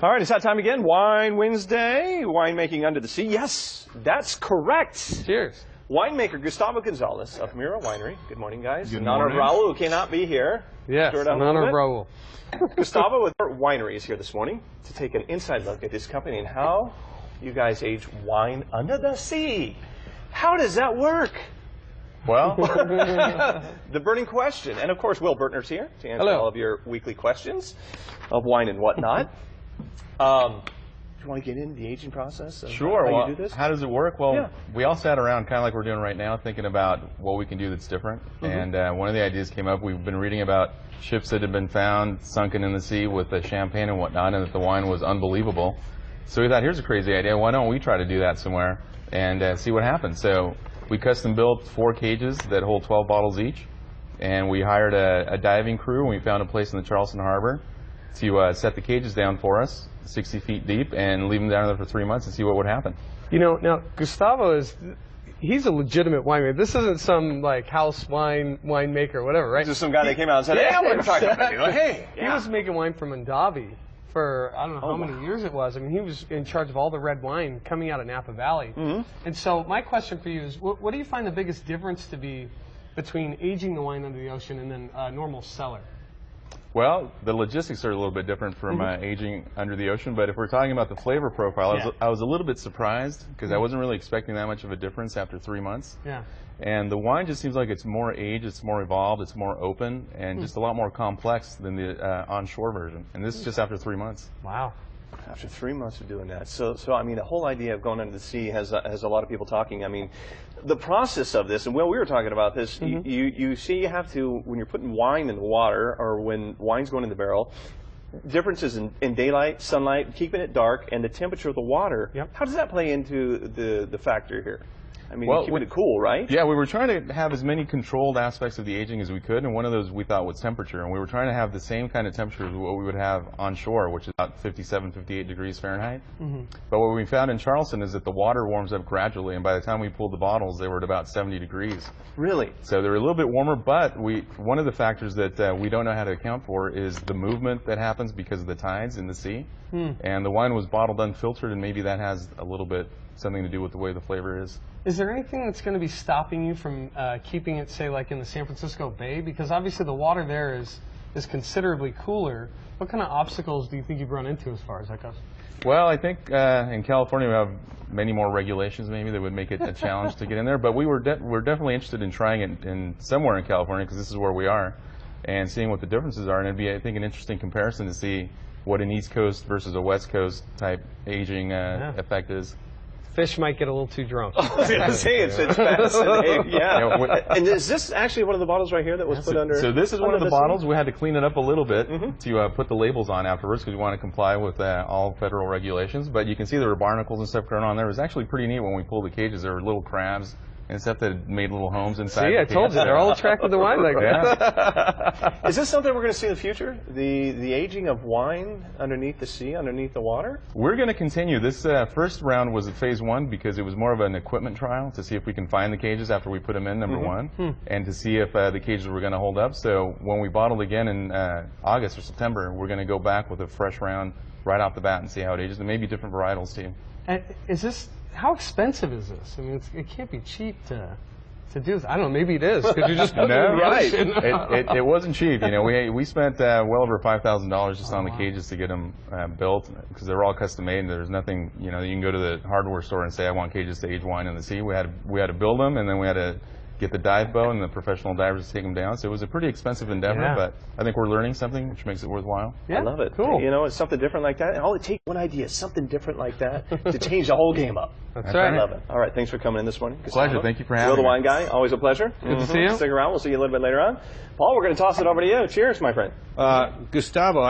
All right, it's that time again. Wine Wednesday, winemaking under the sea. Yes, that's correct. Cheers. Winemaker Gustavo Gonzalez of Mira Winery. Good morning, guys. Good in honor of morning. Raul, who cannot be here. Yes, in honor of Raul. Gustavo with Winery is here this morning to take an inside look at his company and how you guys age wine under the sea. How does that work? Well, the burning question. And of course, Will Bertner's here to answer all of your weekly questions of wine and whatnot. Do you want to get into the aging process? Sure. How Well, you do this? how does it work? Well, Yeah. we all sat around kind of like we're doing right now, thinking about what we can do that's different. And one of the ideas came up. We've been reading about ships that had been found sunken in the sea with the champagne and whatnot, and that the wine was unbelievable. So we thought, here's a crazy idea. Why don't we try to do that somewhere and see what happens? So we custom built 4 cages that hold 12 bottles each, and we hired a diving crew, and we found a place in the Charleston Harbor to set the cages down for us, 60 feet deep, and leave them down there for 3 months and see what would happen. You know, now Gustavo he's a legitimate winemaker. This isn't some like house winemaker or whatever, right? Just some guy that came out and said, hey, I'm going to talk about you. Hey. He was making wine from Mondavi for I don't know how many years it was. I mean, he was in charge of all the red wine coming out of Napa Valley. And so my question for you is, what do you find the biggest difference to be between aging the wine under the ocean and then a normal cellar? Well, the logistics are a little bit different from aging under the ocean, but if we're talking about the flavor profile, I was a little bit surprised because I wasn't really expecting that much of a difference after 3 months. Yeah. And the wine just seems like it's more aged, it's more evolved, it's more open, and just a lot more complex than the onshore version. And this is just after 3 months. Wow. After 3 months of doing that. So I mean, the whole idea of going under the sea has a lot of people talking. I mean, the process of this, and Will, we were talking about this, you see you have to, when you're putting wine in the water, or when wine's going in the barrel, differences in daylight, sunlight, keeping it dark, and the temperature of the water. Yep. How does that play into the factor here? I mean, Well, keeping it cool, right? Yeah, we were trying to have as many controlled aspects of the aging as we could, and one of those we thought was temperature. And we were trying to have the same kind of temperature as what we would have onshore, which is about 57, 58 degrees Fahrenheit. But what we found in Charleston is that the water warms up gradually, and by the time we pulled the bottles, they were at about 70 degrees. Really? So they're a little bit warmer, but one of the factors that we don't know how to account for is the movement that happens because of the tides in the sea. And the wine was bottled unfiltered, and maybe that has a little bit something to do with the way the flavor is. Is there anything that's going to be stopping you from keeping it, say, like in the San Francisco Bay? Because obviously the water there is considerably cooler. What kind of obstacles do you think you've run into as far as that goes? Well, I think in California we have many more regulations maybe that would make it a challenge to get in there. But we're definitely interested in trying it in somewhere in California because this is where we are, and seeing what the differences are. And it'd be, I think, an interesting comparison to see what an East Coast versus a West Coast type aging effect is. Fish might get a little too drunk. I was going to say, it's fascinating. Yeah. And is this actually one of the bottles right here that was put under? So this is one of the bottles. We had to clean it up a little bit to put the labels on afterwards because we want to comply with all federal regulations. But you can see there were barnacles and stuff going on there. It was actually pretty neat when we pulled the cages. There were little crabs and stuff that made little homes inside. See, I told you, they're all attracted to wine like that. Is this something we're going to see in the future? The aging of wine underneath the sea, underneath the water? We're going to continue. This first round was at phase 1 because it was more of an equipment trial to see if we can find the cages after we put them in, number 1, and to see if the cages were going to hold up. So when we bottled again in August or September, we're going to go back with a fresh round right off the bat and see how it ages, and maybe different varietals too. How expensive is this? I mean, it can't be cheap to do this. I don't know, maybe it is. Could you just no, right? It wasn't cheap. You know, we spent well over $5,000 just on the cages to get them built because they're all custom made. And there's nothing, you know, you can go to the hardware store and say I want cages to age wine in the sea. We had to build them, and then we had to get the dive boat and the professional divers to take them down. So it was a pretty expensive endeavor, but I think we're learning something, which makes it worthwhile. Yeah, I love it. Cool. You know, it's something different like that. And all it takes one idea, something different like that, to change the whole game up. That's right. I love it. All right, thanks for coming in this morning. Pleasure. Thank you for having me. Will the Wine Guy, always a pleasure. Good to see you. Stick around. We'll see you a little bit later on. Paul, we're going to toss it over to you. Cheers, my friend. Gustavo.